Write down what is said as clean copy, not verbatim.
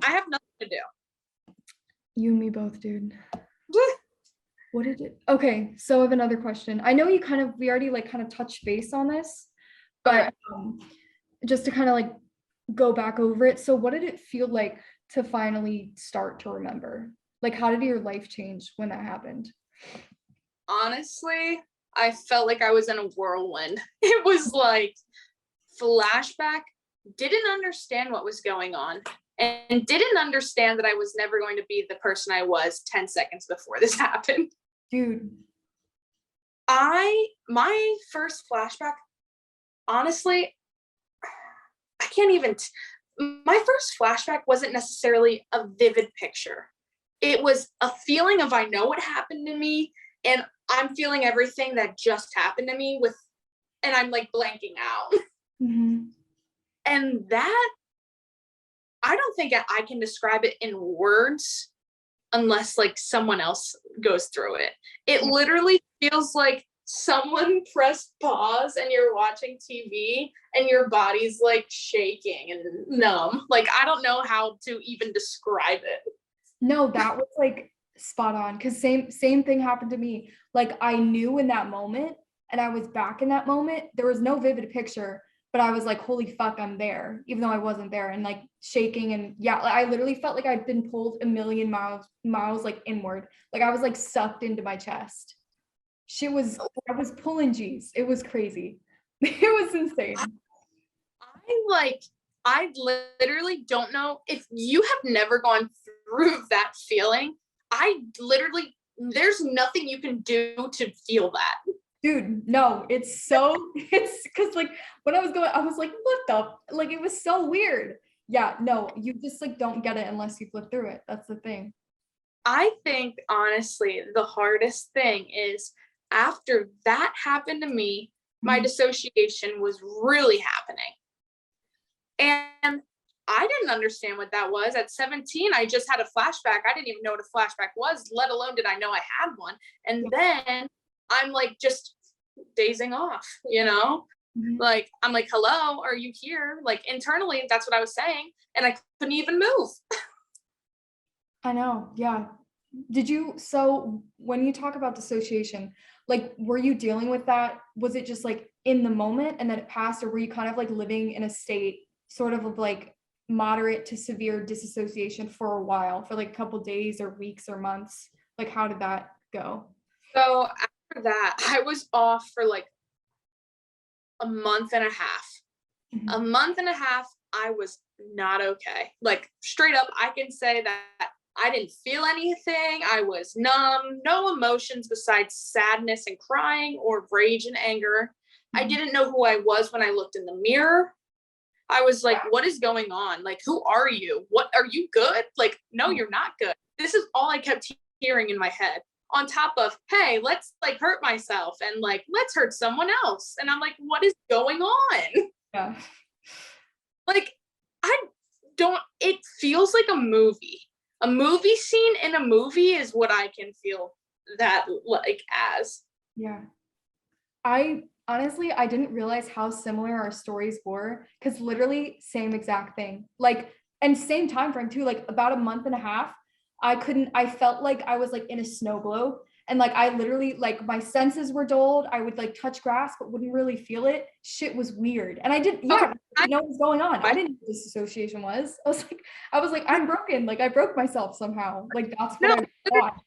I have nothing to do. You and me both, dude. What did it? Okay, so I have another question. I know we already like kind of touched base on this, but just to kind of like go back over it. So what did it feel like to finally start to remember? Like, how did your life change when that happened? Honestly, I felt like I was in a whirlwind. It was like flashback, didn't understand what was going on, and didn't understand that I was never going to be the person I was 10 seconds before this happened. Dude. My first flashback, honestly, I can't even, my first flashback wasn't necessarily a vivid picture. It was a feeling of, I know what happened to me, and I'm feeling everything that just happened to me and I'm like blanking out. Mm-hmm. And that, I don't think I can describe it in words unless like someone else goes through it. It literally feels like someone pressed pause and you're watching TV and your body's like shaking and numb. Like, I don't know how to even describe it. No, that was like spot on, because same thing happened to me. Like, I knew in that moment and I was back in that moment. There was no vivid picture, but I was like, holy fuck, I'm there, even though I wasn't there, and like shaking. And yeah, I literally felt like I'd been pulled a million miles like inward. Like I was like sucked into my chest. I was pulling G's. It was crazy. It was insane. I literally don't know if you have never gone through that feeling. There's nothing you can do to feel that. Dude, no, it's because like when I was going, I was like, what the, like, it was so weird. Yeah, no, you just like don't get it unless you've lived through it. That's the thing. I think honestly, the hardest thing is after that happened to me, my dissociation was really happening. And I didn't understand what that was. At 17, I just had a flashback. I didn't even know what a flashback was, let alone did I know I had one. And then I'm like just dazing off, you know? Mm-hmm. Like, I'm like, hello, are you here? Like, internally, that's what I was saying. And I couldn't even move. I know. Yeah. So when you talk about dissociation, like, were you dealing with that? Was it just like in the moment and then it passed, or were you kind of like living in a state sort of like moderate to severe disassociation for a while, for like a couple days or weeks or months? Like, how did that go? So after that, I was off for like a month and a half. Mm-hmm. A month and a half, I was not okay. Like, straight up, I can say that I didn't feel anything. I was numb, no emotions besides sadness and crying or rage and anger. I didn't know who I was when I looked in the mirror. I was like, what is going on? Like, who are you? What, are you good? Like, no, you're not good. This is all I kept hearing in my head. On top of, hey, let's like hurt myself and like, let's hurt someone else. And I'm like, what is going on? Yeah. Like, it feels like a movie. A movie scene in a movie is what I can feel that like as. Yeah. I honestly, I didn't realize how similar our stories were, because literally same exact thing. Like, and same time frame too, like about a month and a half. I felt like I was like in a snow globe, and like I literally, like, my senses were dulled. I would like touch grass but wouldn't really feel it. Shit was weird. And I didn't know what was going on. I didn't know what disassociation was. I was like, I'm broken. Like, I broke myself somehow. Like, that's what I thought.